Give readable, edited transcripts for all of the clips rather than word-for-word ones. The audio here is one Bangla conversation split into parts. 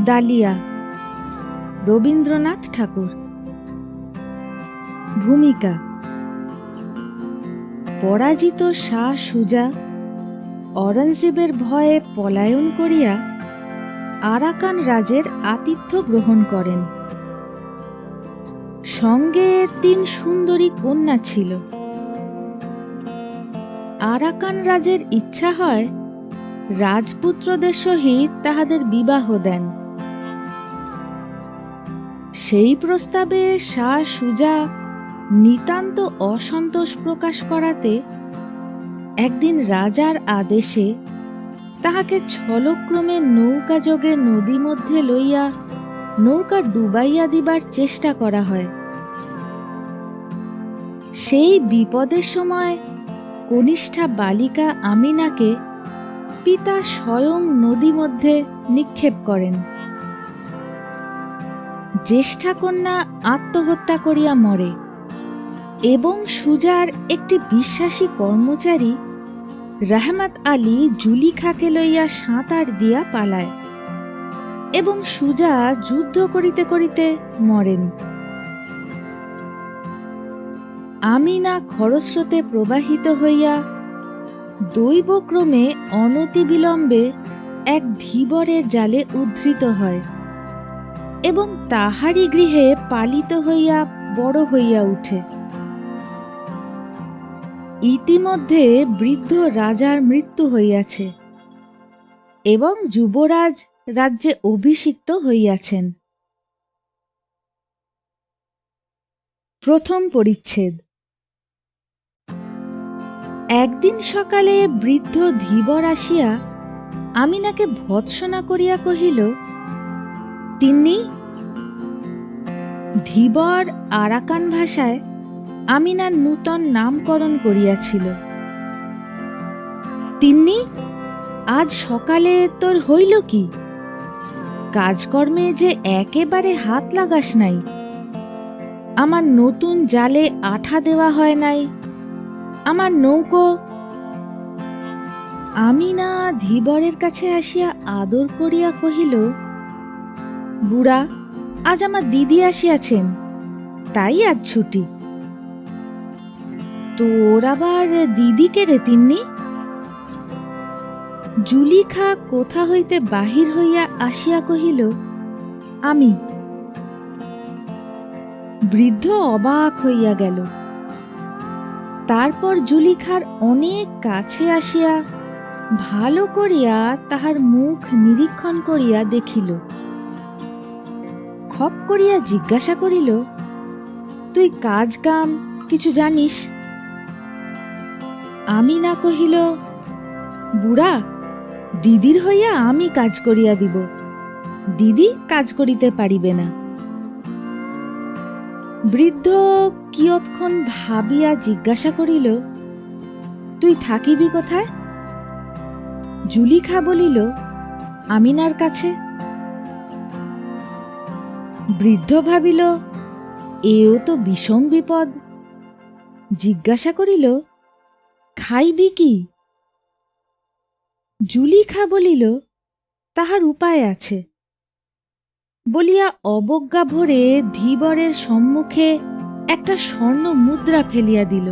ডালিয়া, রবীন্দ্রনাথ ঠাকুর। ভূমিকা: পরাজিত শাহ সুজা অরঙ্গজেবের ভয়ে পলায়ন করিয়া আরাকান রাজের আতিথ্য গ্রহণ করেন। সঙ্গে ৩ সুন্দরী কন্যা ছিল। আরাকান রাজের ইচ্ছা হয় রাজপুত্রদের সহিত তাহাদের বিবাহ দেন। সেই প্রস্তাবে শাহ সুজা নিতান্ত অসন্তোষ প্রকাশ করাতে একদিন রাজার আদেশে তাহাকে ছলক্রমে নৌকাযোগে নদী মধ্যে লইয়া নৌকা ডুবাইয়া দিবার চেষ্টা করা হয়। সেই বিপদের সময় কনিষ্ঠা বালিকা আমিনাকে পিতা স্বয়ং নদী মধ্যে নিক্ষেপ করেন। জ্যেষ্ঠা কন্যা আত্মহত্যা করিয়া মরে এবং সুজার একটি বিশ্বাসী কর্মচারী রহমত আলী জুলিখাকে লইয়া সাঁতার দিয়া পালায় এবং সুজা যুদ্ধ করিতে করিতে মরেন। আমিনা খরস্রোতে প্রবাহিত হইয়া দৈবক্রমে অনতিবিলম্বে এক ধীবরের জালে উদ্ধৃত হয় এবং তাহারই গৃহে পালিত হইয়া বড় হইয়া উঠে। ইতিমধ্যে বৃদ্ধ রাজার মৃত্যু হইয়াছে এবং যুবরাজ রাজ্যে অভিষিক্ত হইয়াছেন। প্রথম পরিচ্ছেদ। একদিন সকালে বৃদ্ধ ধীবর আসিয়া আমিনাকে ভৎসনা করিয়া কহিল, তিন্নি। ধীবর আরাকান ভাষায় আমিনার নূতন নামকরণ করিয়াছিল। তিন্নি, আজ সকালে তোর হইল কি? কাজকর্মে যে একেবারে হাত লাগাস নাই। আমার নতুন জালে আঠা দেওয়া হয় নাই। আমার নৌকো। আমিনা ধীবরের কাছে আসিয়া আদর করিয়া কহিল, বুড়া, আজ আমার দিদি আসিয়াছেন, তাই আজ ছুটি। তোর আবার দিদি কে রে তিন্নি? জুলিখা কোথা হইতে বাহির হইয়া আসিয়া কহিল, আমি। বৃদ্ধ অবাক হইয়া গেল। তারপর জুলিখার অনেক কাছে আসিয়া ভালো করিয়া তাহার মুখ নিরীক্ষণ করিয়া দেখিল। খপ করিয়া জিজ্ঞাসা করিল, তুই কাজ কাম কিছু জানিস? আমিনা কহিল, বুড়া, দিদির হইয়া আমি কাজ করিয়া দিব, দিদি কাজ করিতে পারিবে না। বৃদ্ধ কিয়ৎক্ষণ ভাবিয়া জিজ্ঞাসা করিল, তুই থাকিবি কোথায়? জুলিখা বলিল, আমিনার কাছে। বৃদ্ধ ভাবিল, এও তো বিষম বিপদ। জিজ্ঞাসা করিল, খাইবি কি? জুলিখা বলিল, তাহার উপায় আছে। বলিয়া অবজ্ঞা ভরে ধীবরের সম্মুখে একটা স্বর্ণ মুদ্রা ফেলিয়া দিল।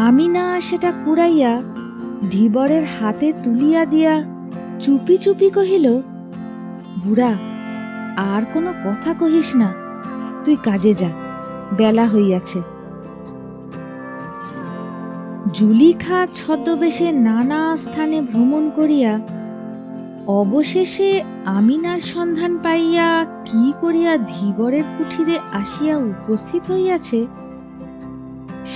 আমিনা সেটা কুড়াইয়া ধীবরের হাতে তুলিয়া দিয়া চুপি চুপি কহিল, বুড়া, আর কোনো কথা কহিস না, তুই কাজে যা, বেলা হইয়াছে। জুলিখা ছদ্মবেশে নানা স্থানে ভ্রমণ করিয়া অবশেষে আমিনার সন্ধান পাইয়া কি করিয়া ধীবরের কুঠিরে আসিয়া উপস্থিত হইয়াছে,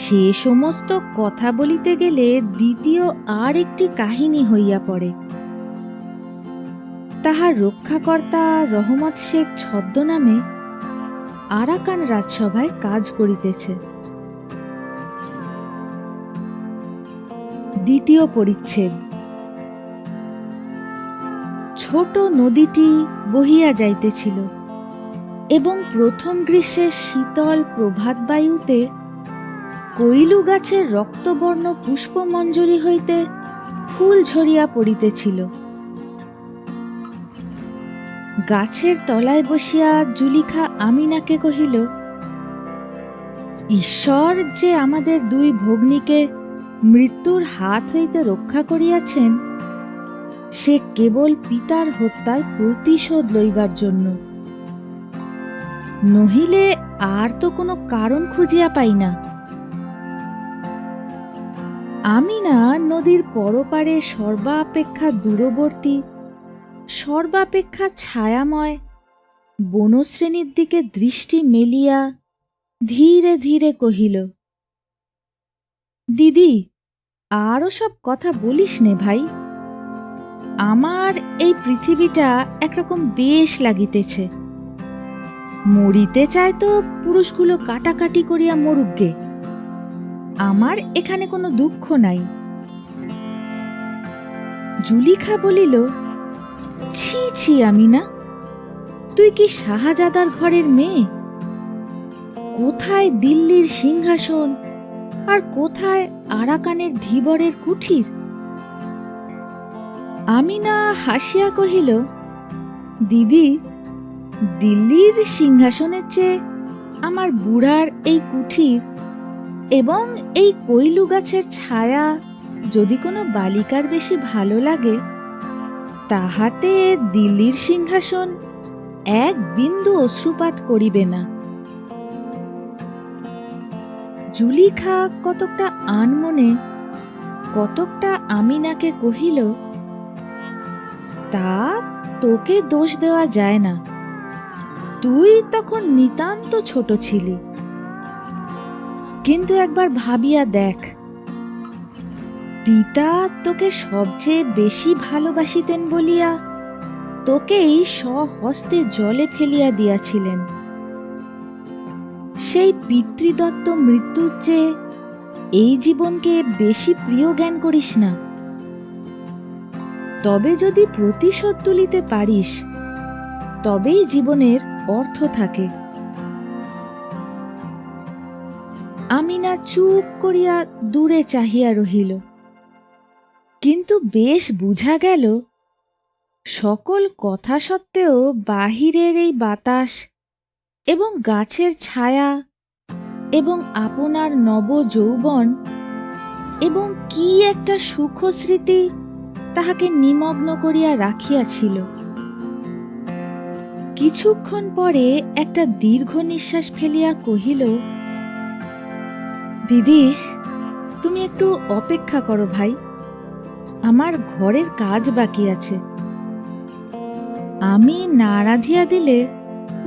সে সমস্ত কথা বলিতে গেলে দ্বিতীয় আর একটি কাহিনী হইয়া পড়ে। তাহার রক্ষাকর্তা রহমত শেখ ছদ্মনামে আরাকান রাজসভায় কাজ করিতেছে। দ্বিতীয় পরিচ্ছেদ। ছোট নদীটি বহিয়া যাইতেছিল এবং প্রথম গ্রীষ্মের শীতল প্রভাত বায়ুতে কৈলু গাছের রক্তবর্ণ পুষ্পমঞ্জরি হইতে ফুল ঝরিয়া পড়িতেছিল। গাছের তলায় বসিয়া জুলিখা আমিনাকে কহিল, ঈশ্বর যে আমাদের দুই ভগ্নীকে মৃত্যুর হাত হইতে রক্ষা করিয়াছেন, সে কেবল পিতার হত্যার প্রতিশোধ লইবার জন্য, নহিলে আর তো কোনো কারণ খুঁজিয়া পাই না। আমিনা নদীর পরপারে সর্বাপেক্ষা দূরবর্তী, সর্বাপেক্ষা ছায়াময় বনশ্রেণীর দিকে দৃষ্টি মেলিয়া ধীরে ধীরে কহিল, দিদি, আরও সব কথা বলিস নে ভাই। আমার এই পৃথিবীটা একরকম বেশ লাগিতেছে। মরিতে চায় তো পুরুষগুলো কাটাকাটি করিয়া মরুক গে, আমার এখানে কোনো দুঃখ নাই। জুলিখা বলিল, ছি ছি আমিনা, তুই কি শাহজাদার ঘরের মেয়ে? কোথায় দিল্লির সিংহাসন আর কোথায় আরাকানের ধীবরের কুঠির? আমিনা হাসিয়া কহিল, দিদি, দিল্লির সিংহাসনের চেয়ে আমার বুড়ার এই কুঠির এবং এই কৈলু গাছের ছায়া যদি কোনো বালিকার বেশি ভালো লাগে, তাহাতে দিল্লির সিংহাসন এক বিন্দু অশ্রুপাত করিবে না। জুলিখা কতকটা আনমনে, কতকটা আমিনাকে কহিল, তা তোকে দোষ দেওয়া যায় না, তুই তখন নিতান্ত ছোট ছিলি। কিন্তু একবার ভাবিয়া দেখ, পিতা তোকে সবচেয়ে বেশি ভালোবাসিতেন বলিয়া তোকেই স্বহস্তে জলে ফেলিয়া দিয়াছিলেন। সেই পিতৃদত্ত মৃত্যুর চেয়ে এই জীবনকে বেশি প্রিয় জ্ঞান করিস না। তবে যদি প্রতিশোধ তুলিতে পারিস, তবেই জীবনের অর্থ থাকে। আমিনা চুপ করিয়া দূরে চাহিয়া রহিল, কিন্তু বেশ বুঝা গেল সকল কথা সত্ত্বেও বাহিরের এই বাতাস এবং গাছের ছায়া এবং আপনার নব যৌবন এবং কি একটা সুখ স্মৃতি তাহাকে নিমগ্ন করিয়া রাখিয়াছিল। কিছুক্ষণ পরে একটা দীর্ঘ নিঃশ্বাস ফেলিয়া কহিল, দিদি, তুমি একটু অপেক্ষা করো ভাই, আমার ঘরের কাজ বাকি আছে। আমি না রাঁধিয়া দিলে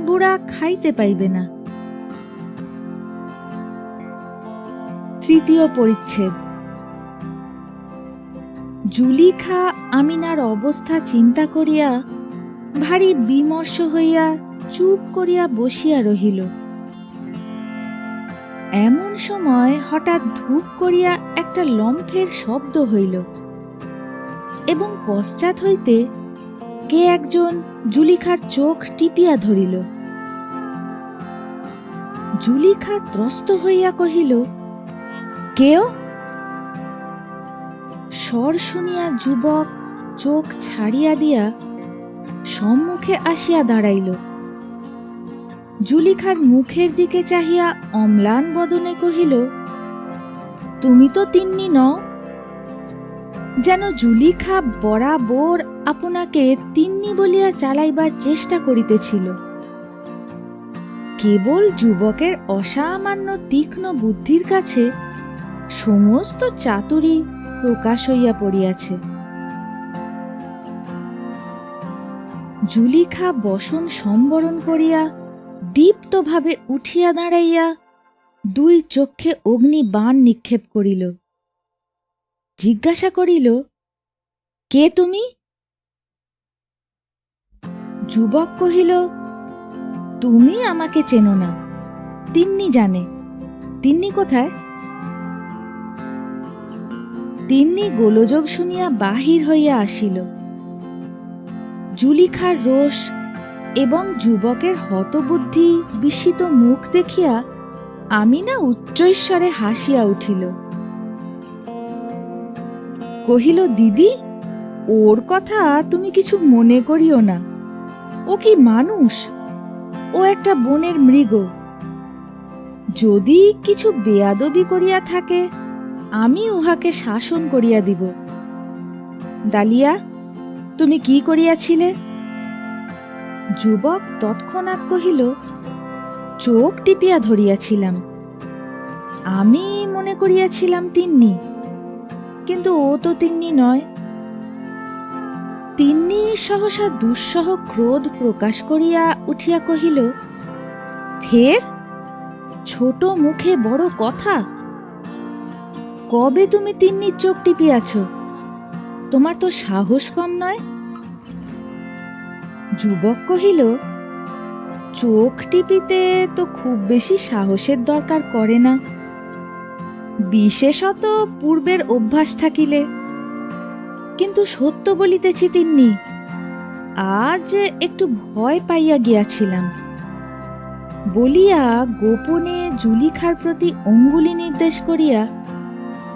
বুড়া খাইতে পাইবে না। তৃতীয় পরিচ্ছেদ। জুলিখা আমিনার অবস্থা চিন্তা করিয়া ভারী বিমর্ষ হইয়া চুপ করিয়া বসিয়া রহিল। এমন সময় হঠাৎ ধূপ করিয়া একটা লম্ফের শব্দ হইল এবং পশ্চাৎ হইতে কে একজন জুলিখার চোখ টিপিয়া ধরিল। জুলিখা ত্রস্ত হইয়া কহিল, কেও? স্বর শুনিয়া যুবক চোখ ছাড়িয়া দিয়া সম্মুখে আসিয়া দাঁড়াইল। জুলিখার মুখের দিকে চাহিয়া অম্লান বদনে কহিল, তুমি তো তিন্নি নও। যেন জুলিখা বরাবর আপনাকে তিন্নি বলিয়া চালাইবার চেষ্টা করিতেছিল। কেবল যুবকের অসামান্য তীক্ষ্ণ বুদ্ধির কাছে সমস্ত চাতুরী প্রকাশ হইয়া পড়িয়াছে। জুলিখা বসন সম্বরণ করিয়া দীপ্তভাবে উঠিয়া দাঁড়াইয়া দুই চক্ষে অগ্নি বাণ নিক্ষেপ করিল। জিজ্ঞাসা করিল, কে তুমি? যুবক কহিল, তুমি আমাকে চেনো না, তিন্নি জানে। তিন্নি কোথায়? তিন্নি গোলযোগ শুনিয়া বাহির হইয়া আসিল। জুলিখার রোষ এবং যুবকের হতবুদ্ধি বিস্মিত মুখ দেখিয়া আমিনা উচ্চৈঃস্বরে হাসিয়া উঠিল। কহিল, দিদি, ওর কথা তুমি কিছু মনে করিও না। ও কি মানুষ? ও একটা বনের মৃগ। যদি কিছু বেয়াদবি করিয়া থাকে, আমি উহাকে শাসন করিয়া দিব। ডালিয়া, তুমি কি করিয়াছিলে? যুবক তৎক্ষণাৎ কহিল, চোখ টিপিয়া ধরিয়াছিলাম। আমি মনে করিয়াছিলাম তিন্নি, কিন্তু ও তো তিন্নি নয়। তিন্নি সহসা দুঃসহ ক্রোধ প্রকাশ করিয়া উঠিয়া কহিল, ফের ছোট মুখে বড় কথা! কবে তুমি তিন্নির চোখ টিপিয়াছ? তোমার তো সাহস কম নয়। যুবক কহিল, চোখ টিপিতে তো খুব বেশি সাহসের দরকার করে না, বিশেষত পূর্বের অভ্যাস থাকিলে। কিন্তু সত্য বলিতেছি তিন্নি, আজ একটু ভয় পাইয়া গিয়াছিলাম। বলিয়া গোপনে জুলিখার প্রতি অঙ্গুলি নির্দেশ করিয়া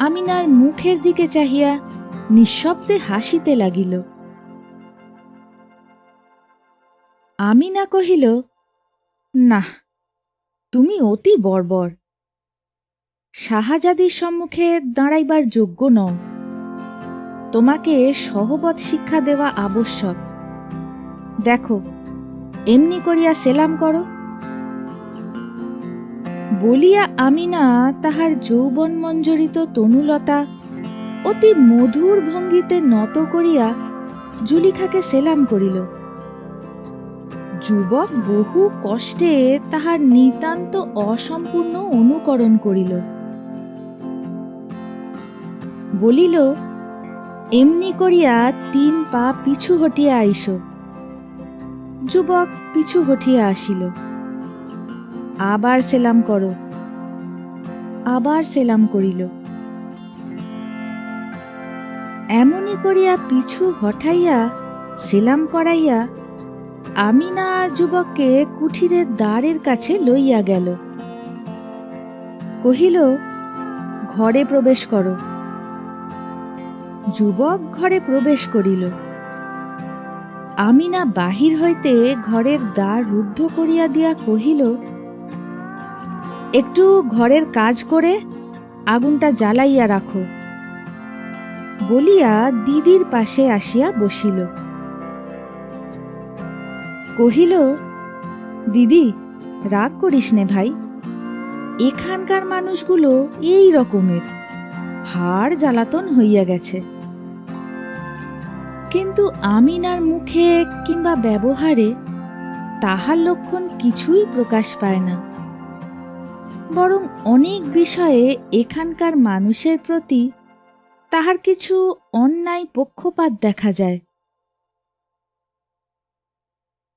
আমিনার মুখের দিকে চাহিয়া নিঃশব্দে হাসিতে লাগিল। আমিনা কহিল, না, তুমি অতি বর্বর, শাহজাদির সম্মুখে দাঁড়াইবার যোগ্য নও। তোমাকে সহবত শিক্ষা দেওয়া আবশ্যক। দেখো, এমনি করিয়া সেলাম করো। বলিয়া আমিনা তাহার যৌবন মঞ্জরিত তনুলতা অতি মধুর ভঙ্গিতে নত করিয়া জুলিখাকে সেলাম করিল। যুবক বহু কষ্টে তাহার নিতান্ত অসম্পূর্ণ অনুকরণ করিল। বলিল, এমনি করিয়া 3 পা পিছু হটিয়া আইস। যুবক পিছু হটিয়া আসিল। আবার সেলাম করো। আবার সেলাম করিল। এমনি করিয়া পিছু হটাইয়া সেলাম করাইয়া আমিনা যুবককে কুঠিরের দ্বারের কাছে লইয়া গেল। কহিল, ঘরে প্রবেশ করো। যুবক ঘরে প্রবেশ করিল। আমিনা বাহির হইতে ঘরের দ্বার রুদ্ধ করিয়া দিয়া কহিল, একটু ঘরের কাজ করে আগুনটা জ্বালাইয়া রাখো। বলিয়া দিদির পাশে আসিয়া বসিল। কহিল, দিদি, রাগ করিস নে ভাই, এখানকার মানুষগুলো এই রকমের, হাড় জ্বালাতন হইয়া গেছে। কিন্তু আমিনার মুখে কিংবা ব্যবহারে তাহার লক্ষণ কিছুই প্রকাশ পায় না, বরং অনেক বিষয়ে এখানকার মানুষের প্রতি তাহার কিছু অন্যায় পক্ষপাত দেখা যায়।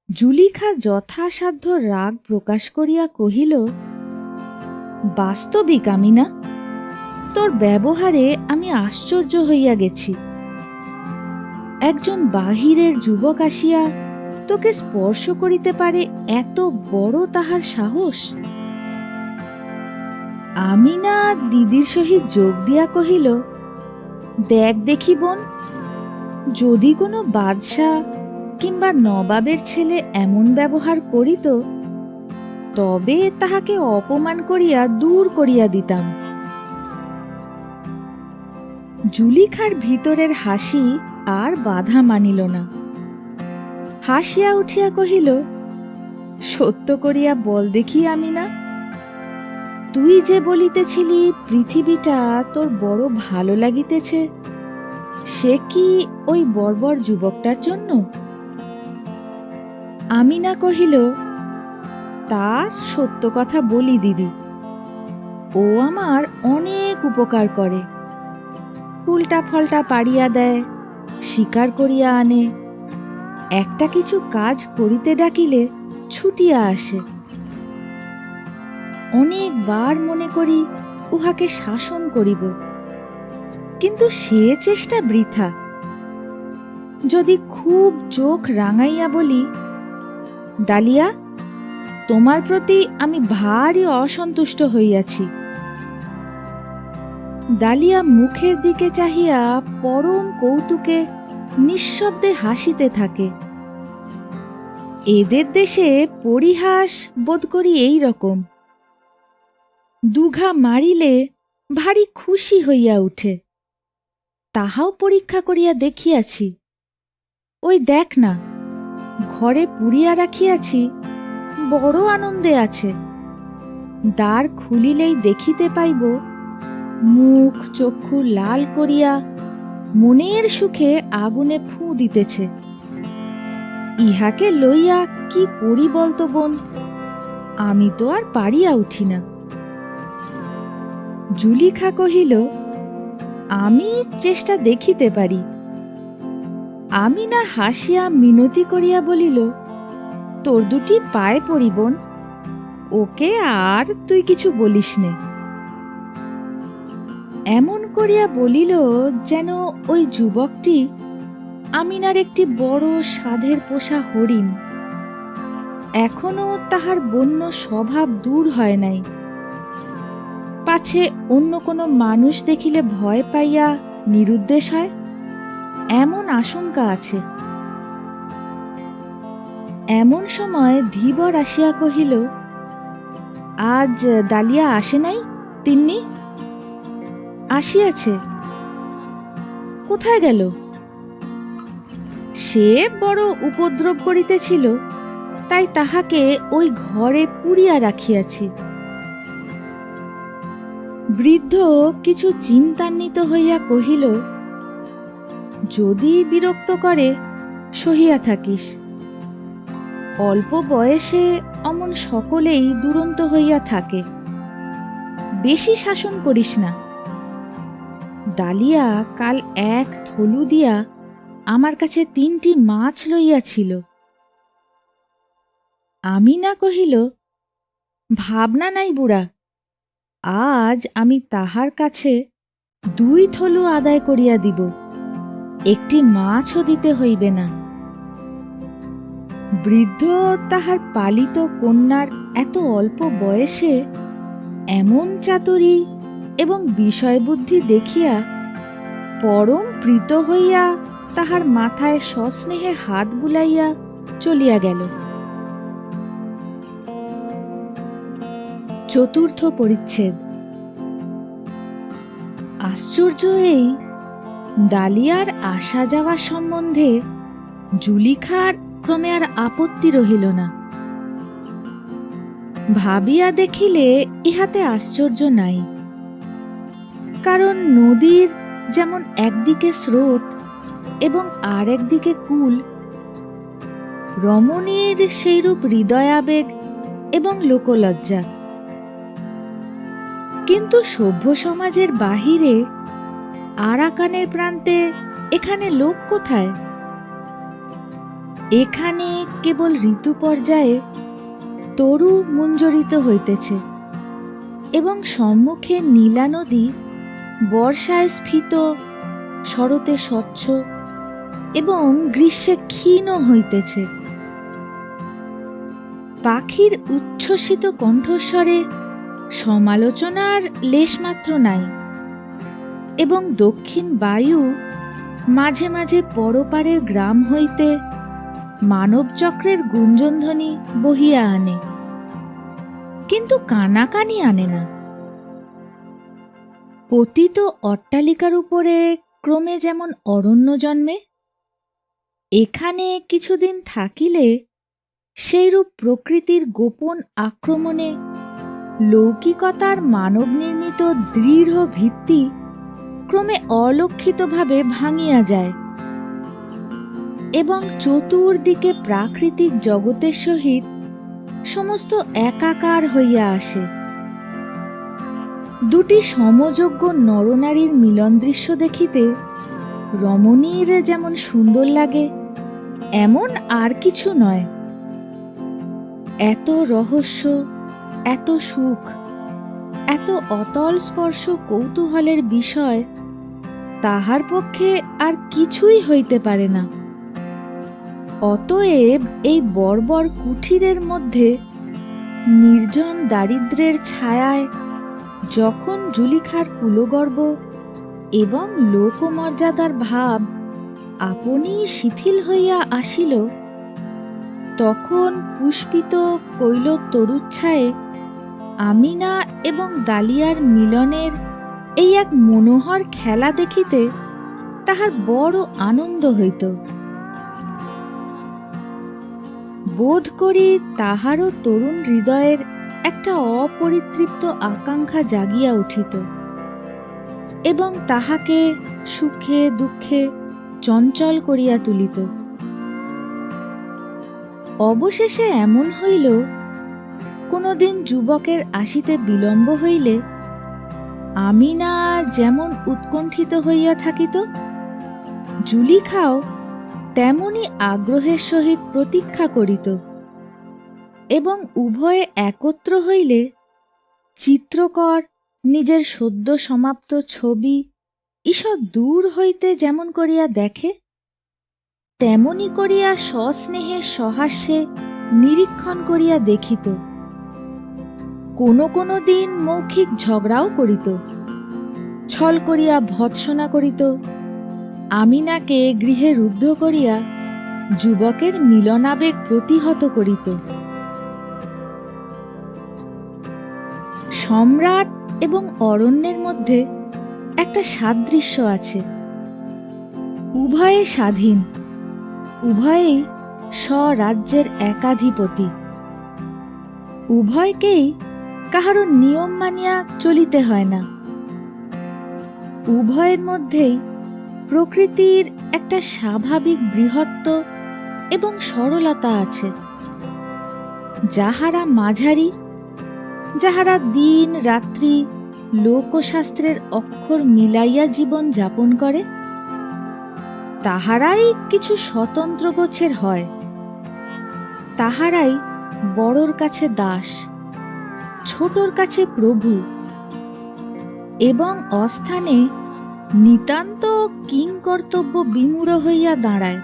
জুলিখা যথাসাধ্য রাগ প্রকাশ করিয়া কহিল, বাস্তবিক আমিনা, তোর ব্যবহারে আমি আশ্চর্য হইয়া গেছি। একজন বাহিরের যুবক আসিয়া তোকে স্পর্শ করিতে পারে, এত বড় তাহার সাহস? আমিনা দিদির সহিত যোগ দিয়া কহিল, দেখ দেখি বোন, যদি কোনো বাদশাহ কিংবা নবাবের ছেলে এমন ব্যবহার করিত, তবে তাহাকে অপমান করিয়া দূর করিয়া দিতাম। জুলিখার ভিতরের হাসি আর বাধা মানিল না। হাসিয়া উঠিয়া কহিল, সত্য করিয়া বল দেখি আমিনা, তুই যে বলিতেছিলি পৃথিবীটা তোর বড় ভালো লাগিতেছে, সে কি ওই বর্বর যুবকটার জন্য? আমিনা কহিল, তা সত্য কথা বলি দিদি, ও আমার অনেক উপকার করে। উল্টা ফলটা পাড়িয়া দেয়, শিকার করিয়া আনে, একটা কিছু কাজ করিতে ডাকিলে ছুটিয়া আসে। অনেকবার মনে করি উহাকে শাসন করিব, কিন্তু সে চেষ্টা বৃথা। যদি খুব চোখ রাঙাইয়া বলি, ডালিয়া, তোমার প্রতি আমি ভারী অসন্তুষ্ট হইয়াছি, ডালিয়া মুখের দিকে চাহিয়া পরম কৌতুকে নিঃশব্দে হাসিতে থাকে। এদের দেশে পরিহাস বোধ করি এই রকম, দুঘা মারিলে ভারী খুশি হইয়া উঠে। তাহাও পরীক্ষা করিয়া দেখিয়াছি। ওই দেখ না, ঘরে পুড়িয়া রাখিয়াছি, বড় আনন্দে আছে। দ্বার খুলিলেই দেখিতে পাইব মুখ চক্ষু লাল করিয়া মনের সুখে আগুনে ফুঁ দিতেছে। ইহাকে লইয়া কি করি বলতো বোন, আমি তো আর পারিয়া উঠি না। জুলিখা কহিল, আমি চেষ্টা দেখিতে পারি। আমি না হাসিয়া মিনতি করিয়া বলিল, তোর দুটি পায়ে পড়ি বোন, ওকে আর তুই কিছু বলিস নে। এমন করিয়া বলিল যেন ওই যুবকটি আমিনার একটি বড় সাধের পোষা হরিণ। এখনো তাহার বন্য স্বভাব দূর হয় নাই। পাছে অন্য কোনো মানুষ দেখিলে ভয় পাইয়া নিরুদ্দেশ হয়, এমন আশঙ্কা আছে। এমন সময় ধীবর আসিয়া কহিল, আজ ডালিয়া আসে নাই তিন্নি? আসিয়াছে। কোথায় গেল? সে বড় উপদ্রব করিতেছিল, তাই তাহাকে ওই ঘরে পুড়িয়া রাখিয়াছি। বৃদ্ধ কিছু চিন্তান্বিত হইয়া কহিল, যদি বিরক্ত করে সহিয়া থাকিস। অল্প বয়সে অমন সকলেই দুরন্ত হইয়া থাকে, বেশি শাসন করিস না। ডালিয়া কাল এক থলু দিয়া আমার কাছে 3টি মাছ লইয়াছিল। আমিনা কহিল, ভাবনা নাই বুড়া, আজ আমি তাহার কাছে 2 থলু আদায় করিয়া দিব, একটি মাছও দিতে হইবে না। বৃদ্ধ তাহার পালিত কন্যার এত অল্প বয়সে এমন চাতুরী এবং বিষয়বুদ্ধি দেখিয়া পরম প্রীত হইয়া তাহার মাথায় সস্নেহে হাত বুলাইয়া চলিয়া গেল। চতুর্থ পরিচ্ছেদ। আশ্চর্য এই, ডালিয়ার আসা যাওয়া সম্বন্ধে জুলিখার ক্রমে আর আপত্তি রহিল না। ভাবিয়া দেখিলে ইহাতে আশ্চর্য নাই, কারণ নদীর যেমন একদিকে স্রোত এবং আর একদিকে কূল, রমণীর সেইরূপ হৃদয়াবেগ এবং লোকলজ্জা। কিন্তু সভ্য সমাজের বাহিরে আরাকানের প্রান্তে এখানে লোক কোথায়? এখানে কেবল ঋতু পর্যায়ে তরু মুঞ্জরিত হইতেছে এবং সম্মুখে নীলা নদী বর্ষায় স্ফীত, শরতে স্বচ্ছ এবং গ্রীষ্মে ক্ষীণ হইতেছে। পাখির উচ্ছ্বসিত কণ্ঠস্বরে সমালোচনার লেশমাত্র নাই এবং দক্ষিণ বায়ু মাঝে মাঝে পরপারের গ্রাম হইতে মানবচক্রের গুঞ্জনধ্বনি বহিয়া আনে, কিন্তু কানাকানি আনে না। পতিত অট্টালিকার উপরে ক্রমে যেমন অরণ্য জন্মে, এখানে কিছুদিন থাকিলে সেইরূপ প্রকৃতির গোপন আক্রমণে লৌকিকতার মানব নির্মিত দৃঢ় ভিত্তি ক্রমে অলক্ষিতভাবে ভাঙিয়া যায় এবং চতুর্দিকে প্রাকৃতিক জগতের সহিত সমস্ত একাকার হইয়া আসে। 2টি সমযোগ্য নরনারীর মিলন দৃশ্য দেখিতে রমণীর যেমন সুন্দর লাগে, এমন আর কিছু নয়। এত রহস্য, এত সুখ, এত অতল স্পর্শ কৌতূহলের বিষয় তাহার পক্ষে আর কিছুই হইতে পারে না। অতএব এই বর্বর কুঠিরের মধ্যে নির্জন দারিদ্র্যের ছায়ায় যখন জুলিখার কুলগর্ব এবং লোকমর্যাদার ভাব আপনি শিথিল হইয়া আসিল, তখন পুষ্পিত কৈল তরুচ্ছায়ে আমিনা এবং দালিয়ার মিলনের এই এক মনোহর খেলা দেখিতে তাহার বড় আনন্দ হইত। বোধ করি তাহারও তরুণ হৃদয়ের একটা অপরিতৃপ্ত আকাঙ্ক্ষা জাগিয়া উঠিত এবং তাহাকে সুখে দুঃখে চঞ্চল করিয়া তুলিত। অবশেষে এমন হইল, কোনোদিন যুবকের আসিতে বিলম্ব হইলে আমিনা যেমন উৎকণ্ঠিত হইয়া থাকিত, জুলিখাও তেমনি আগ্রহের সহিত প্রতীক্ষা করিত এবং উভয়ে একত্র হইলে চিত্রকর নিজের সদ্য সমাপ্ত ছবি ঈষৎ দূর হইতে যেমন করিয়া দেখে, তেমনি করিয়া সস্নেহের সহাস্যে নিরীক্ষণ করিয়া দেখিত। কোনো কোনো দিন মৌখিক ঝগড়াও করিত, ছল করিয়া ভৎসনা করিত, আমিনাকে গৃহে রুদ্ধ করিয়া যুবকের মিলনাবেগ প্রতিহত করিত। সম্রাট এবং অরণ্যের মধ্যে একটা সাদৃশ্য আছে। উভয়ে স্বাধীন, উভয়েই স্বরাজ্যের একাধিপতি, উভয়কেই কাহারও নিয়ম মানিয়া চলিতে হয় না। উভয়ের মধ্যেই প্রকৃতির একটা স্বাভাবিক বৃহত্ব এবং সরলতা আছে। যাহারা মাঝারি, যাহারা দিন রাত্রি লোকশাস্ত্রের অক্ষর মিলাইয়া জীবন যাপন করে, তাহারাই কিছু স্বতন্ত্র গোছের হয়। তাহারাই বড়র কাছে দাস, ছোটর কাছে প্রভু এবং অস্থানে নিতান্ত কিংকর্তব্য বিমূঢ় হইয়া দাঁড়ায়।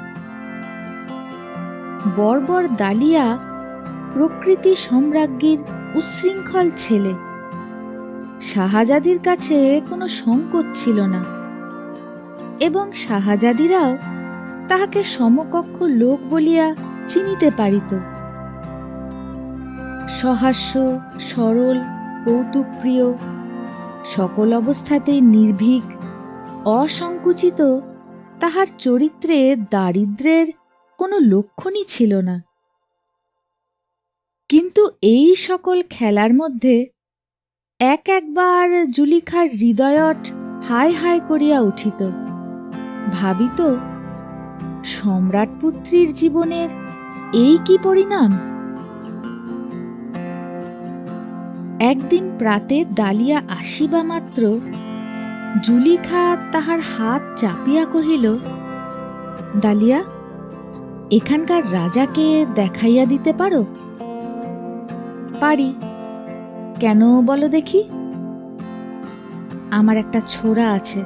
বর্বর দালিয়া প্রকৃতি সম্রাজ্ঞীর উচ্ছৃঙ্খল ছেলে। শাহজাদির কাছে কোনো সংকোচ ছিল না এবং শাহজাদিরাও তাহাকে সমকক্ষ লোক বলিয়া চিনিতে পারিত। সহাস্য, সরল, কৌতুকপ্রিয়, সকল অবস্থাতেই নির্ভীক, অসংকুচিত, তাহার চরিত্রে দারিদ্র্যের কোনো লক্ষণই ছিল না। কিন্তু এই সকল খেলার মধ্যে একবার জুলিখার হৃদয়ট হায় হায় করিয়া উঠিত। ভাবিত, সম্রাটপুত্রীর জীবনের এই কি পরিণাম! একদিন প্রাতে দালিয়া আসিবা মাত্র জুলিখা তাহার হাত চাপিয়া কহিল, দালিয়া, এখানকার রাজাকে দেখাইয়া দিতে পারো? পারি। কেন বলো দেখি? আমার একটা ছোরা আছে,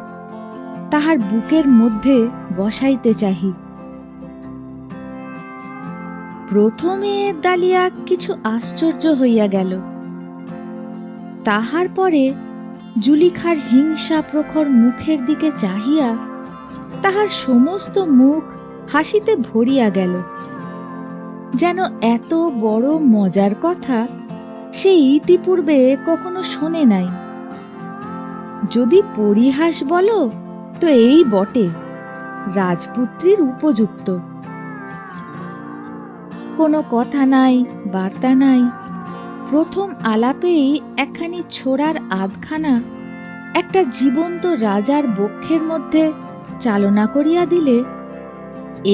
তাহার বুকের মধ্যে বসাইতে চাহি। প্রথমে দালিয়া কিছু আশ্চর্য হইয়া গেল। তাহার পরে জুলিখার হিংসা প্রখর মুখের দিকে চাহিয়া তাহার সমস্ত মুখ হাসিতে ভরিয়া গেল, যেন এত বড় মজার কথা সে ইতিপূর্বে কখনো শোনে নাই। যদি পরিহাস বলো তো এই বটে, রাজপুত্রীর উপযুক্ত। কোনো কথা নাই, বার্তা নাই, প্রথম আলাপেই একখানি ছোড়ার আধখানা একটা জীবন্ত রাজার বক্ষের মধ্যে চালনা করিয়া দিলে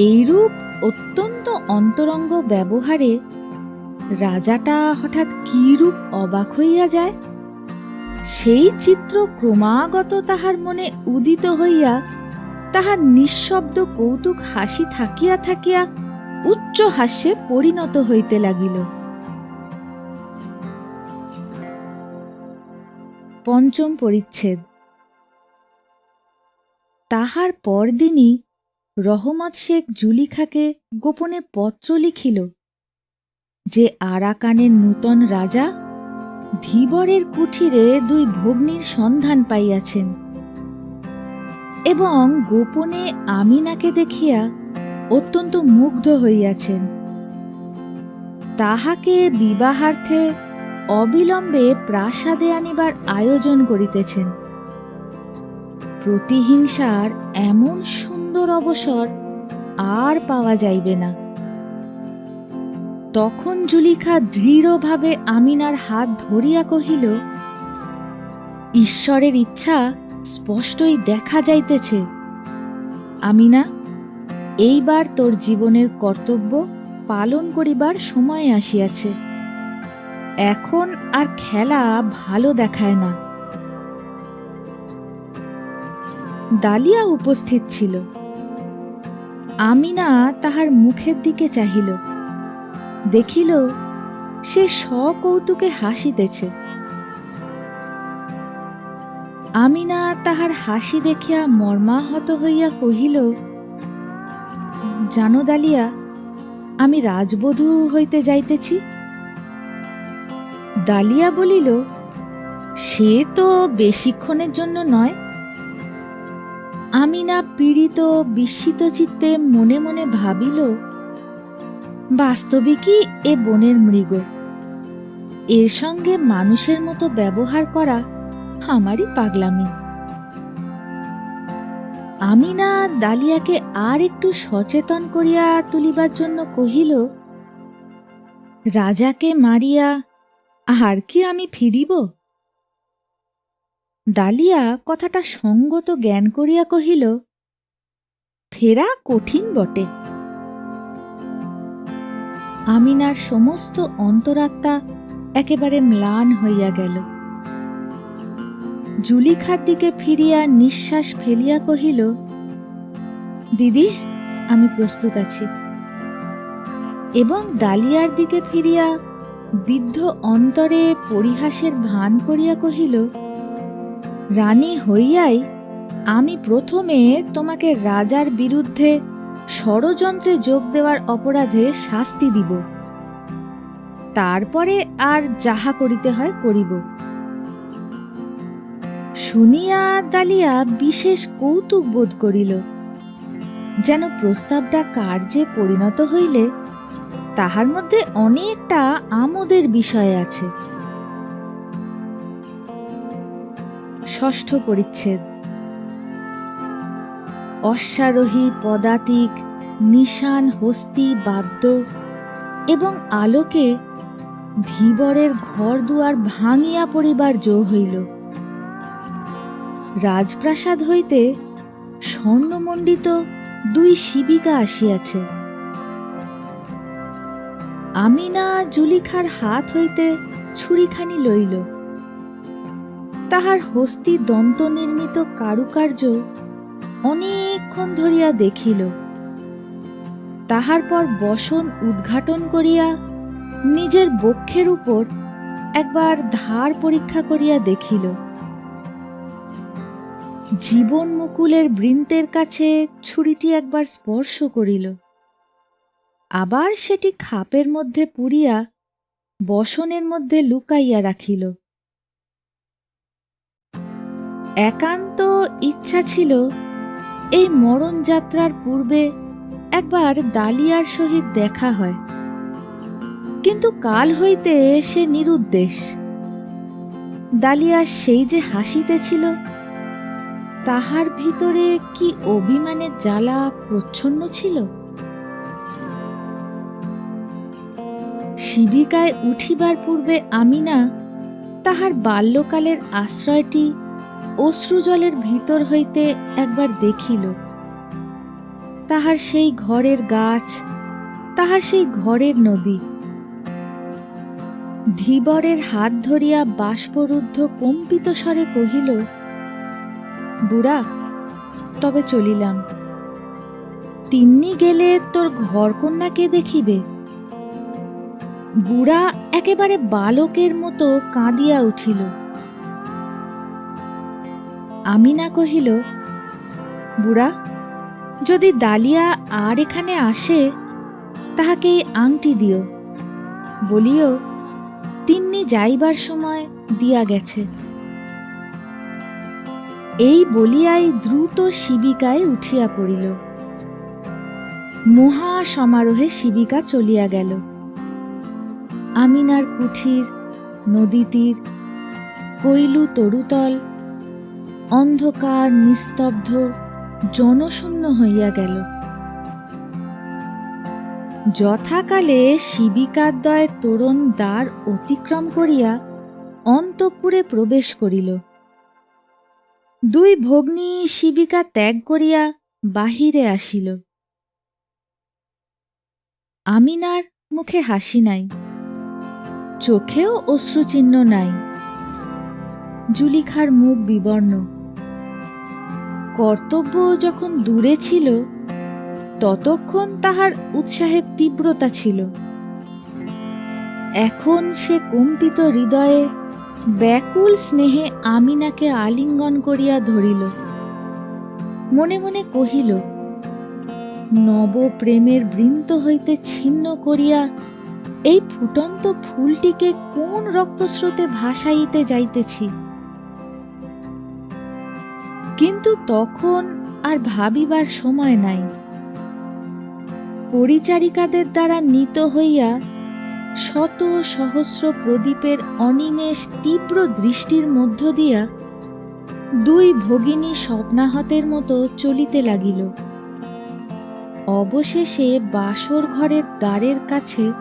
এইরূপ অত্যন্ত অন্তরঙ্গ ব্যবহারে রাজাটা হঠাৎ কিরূপ অবাক হইয়া যায়, সেই চিত্র ক্রমাগত তাহার মনে উদিত হইয়া তাহার নিঃশব্দ কৌতুক হাসি থাকিয়া থাকিয়া উচ্চ হাস্যে পরিণত হইতে লাগিল। পঞ্চম পরিচ্ছেদ। তাহার পরদিনই রহমত শেখ জুলিখাকে গোপনে পত্র লিখিল যে আরাকানের নূতন রাজা ধীবরের কুঠিরে দুই ভগ্নীর সন্ধান পাইয়াছেন এবং গোপনে আমিনাকে দেখিয়া অত্যন্ত মুগ্ধ হইয়াছেন। তাহাকে বিবাহার্থে অবিলম্বে প্রাসাদে আনিবার আয়োজন করিতেছেন। প্রতিহিংসার এমন সুন্দর অবসর আর পাওয়া যাইবে না। তখন জুলিখা দৃঢ়ভাবে আমিনার হাত ধরিয়া কহিল, ঈশ্বরের ইচ্ছা স্পষ্টই দেখা যাইতেছে। আমিনা, এইবার তোর জীবনের কর্তব্য পালন করিবার সময় আসিয়াছে। এখন আর খেলা ভালো দেখায় না। ডালিয়া উপস্থিত ছিল। আমিনা তাহার মুখের দিকে চাহিল, দেখিল সে সকৌতুকে হাসিতেছে। আমিনা তাহার হাসি দেখিয়া মর্মাহত হইয়া কহিল, জানো ডালিয়া, আমি রাজবধূ হইতে যাইতেছি। ডালিয়া বলিল, সে তো বেশিক্ষণের জন্য নয়। আমিনা পীড়িত বিস্মিত চিত্তে মনে মনে ভাবিল, বাস্তবিকই এ বনের মৃগ, এর সঙ্গে মানুষের মতো ব্যবহার করা আমারই পাগলামি। আমিনা ডালিয়াকে আর একটু সচেতন করিয়া তুলিবার জন্য কহিল, রাজাকে মারিয়া আর কি আমি ফিরিব? ডালিয়া কথাটা সঙ্গত জ্ঞান করিয়া কহিল, ফেরা কঠিন বটে। আমিনার সমস্ত অন্তরাত্মা একেবারে ম্লান হইয়া গেল। জুলিখার দিকে ফিরিয়া নিঃশ্বাস ফেলিয়া কহিল, দিদি, আমি প্রস্তুত আছি। এবং ডালিয়ার দিকে ফিরিয়া বিদ্ধ অন্তরে পরিহাসের ভান করিয়া কহিল, রানী হইয়াই আমি প্রথমে তোমাকে রাজার বিরুদ্ধে ষড়যন্ত্রে যোগ দেওয়ার অপরাধে শাস্তি দিব, তারপরে আর যাহা করিতে হয় করিব। শুনিয়া ডালিয়া বিশেষ কৌতুক বোধ করিল, যেন প্রস্তাবটা কার্যে পরিণত হইলে তাহার মধ্যে অনেকটা আমোদের বিষয় আছে। ষষ্ঠ পরিচ্ছেদ। অশ্বারোহী, পদাতিক, নিশান, হস্তি, বাদ্য এবং আলোকে ধীবরের ঘর দুয়ার ভাঙিয়া পড়িবার জো হইল। রাজপ্রাসাদ হইতে স্বর্ণমণ্ডিত দুই শিবিকা আসিয়াছে। আমিনা জুলিখার হাত হইতে ছুরিখানি লইল। তাহার হস্তি দন্ত নির্মিত কারুকার্য অনেকক্ষণ ধরিয়া দেখিল। তাহার পর বসন উদ্ঘাটন করিয়া নিজের বক্ষের উপর একবার ধার পরীক্ষা করিয়া দেখিল। জীবন মুকুলের বৃন্তের কাছে ছুরিটি একবার স্পর্শ করিল, আবার সেটি খাপের মধ্যে পুরিয়া বসনের মধ্যে লুকাইয়া রাখিল। একান্ত ইচ্ছা ছিল এই মরণ যাত্রার পূর্বে একবার ডালিয়ার সহিত দেখা হয়, কিন্তু কাল হইতে সে নিরুদ্দেশ। ডালিয়া সেই যে হাসিতেছিল, তাহার ভিতরে কি অভিমানের জ্বালা প্রচ্ছন্ন ছিল? শিবিকায় উঠিবার পূর্বে আমিনা তাহার বাল্যকালের আশ্রয়টি অশ্রুজলের ভিতর হইতে একবার দেখিল। তাহার সেই ঘরের গাছ, তাহার সেই ঘরের নদী। ধীবরের হাত ধরিয়া বাষ্পরুদ্ধ কম্পিত স্বরে কহিল, বুড়া, তবে চলিলাম। তিন্নি গেলে তোর ঘরকন্যা কে দেখিবে? বুড়া একেবারে বালকের মতো কাঁদিয়া উঠিল। আমিনা কহিল, বুড়া, যদি ডালিয়া আর এখানে আসে তাহাকে এই আংটি দিও, বলিও তিন্নি যাইবার সময় দিয়া গেছে। এই বলিয়াই দ্রুত শিবিকায় উঠিয়া পড়িল। মহা সমারোহে শিবিকা চলিয়া গেল। আমিনার কুঠির, নদী তীর, কৈলু তরুতল অন্ধকার, নিস্তব্ধ, জনশূন্য হইয়া গেল। যথাকালে শিবিকাদ্বয় তোরণ দ্বার অতিক্রম করিয়া অন্তঃপুরে প্রবেশ করিল। দুই ভগ্নী শিবিকা ত্যাগ করিয়া বাহিরে আসিল। আমিনার মুখে হাসি নাই, চোখেও অশ্রুচিহ্ন নাই। জুলিখার মুখ বিবর্ণ। কর্তব্য যখন দূরে ছিল ততক্ষণ তাহার উৎসাহের তীব্রতা ছিল। এখন সে কম্পিত হৃদয়ে ব্যাকুল স্নেহে আমিনাকে আলিঙ্গন করিয়া ধরিল। মনে মনে কহিল, নব প্রেমের বৃন্ত হইতে ছিন্ন করিয়া এই ফুটন্ত ফুলটিকে কোন রক্তস্রোতে ভাসাইতে যাইতেছি। কিন্তু তখন আর ভাবিবার সময় নাই। পরিচারিকাদের দ্বারা নীত হইয়া শত সহস্র প্রদীপের অনিমেষ তীব্র দৃষ্টির মধ্য দিয়া দুই ভগিনী স্বপ্নাহতের মতো চলিতে লাগিল। অবশেষে বাসর ঘরের দ্বারের কাছে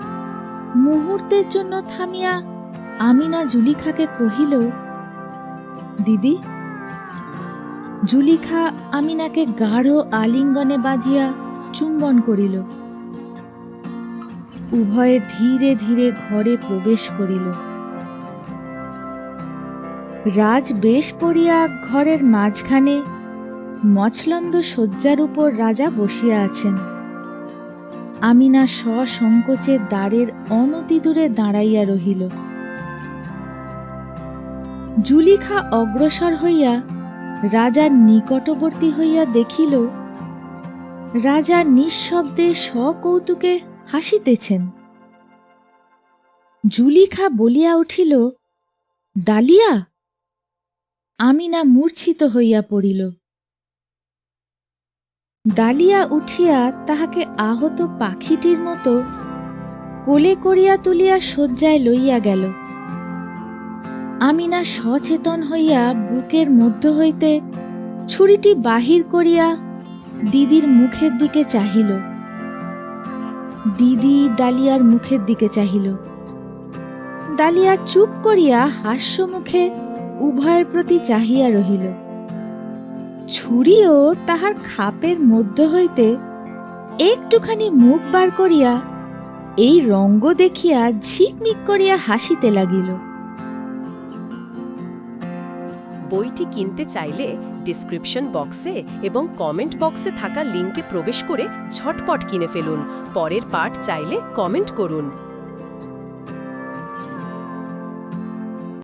মুহূর্তের জন্য থামিয়া আমিনা জুলিখাকে কহিল, দিদি। জুলিখা আমিনাকে গাঢ় আলিঙ্গনে বাঁধিয়া চুম্বন করিল। উভয়ে ধীরে ধীরে ঘরে প্রবেশ করিল। রাজ বেশ পরিয়া ঘরের মাঝখানে মছলন্দ শয্যার উপর রাজা বসিয়া আছেন। আমিনা সসংকোচে দ্বারের অনতিদূরে দাঁড়াইয়া রহিল। জুলিখা অগ্রসর হইয়া রাজার নিকটবর্তী হইয়া দেখিল রাজা নিঃশব্দে সকৌতুকে হাসিতেছেন। জুলিখা বলিয়া উঠিল, দালিয়া! আমিনা মূর্ছিত হইয়া পড়িল। দালিয়া উঠিয়া তাহাকে আহত পাখিটির মতো কোলে করিয়া তুলিয়া শয্যায় লইয়া গেল। আমিনা সচেতন হইয়া বুকের মধ্য হইতে ছুরিটি বাহির করিয়া দিদির মুখের দিকে চাহিল। দিদি দালিয়ার মুখের দিকে চাহিল। দালিয়া চুপ করিয়া হাস্যমুখে উভয়ের প্রতি চাহিয়া রহিল। ছুরিও তাহার খাপের মধ্য হইতে একটুখানি মুখ বার করিয়া এই রঙ্গ দেখিয়া ঝিকমিক করিয়া হাসিতে লাগিল। বইটি কিনতে চাইলে ডিসক্রিপশন বক্সে এবং কমেন্ট বক্সে থাকা লিঙ্কে প্রবেশ করে ঝটপট কিনে ফেলুন। পরের পার্ট চাইলে কমেন্ট করুন।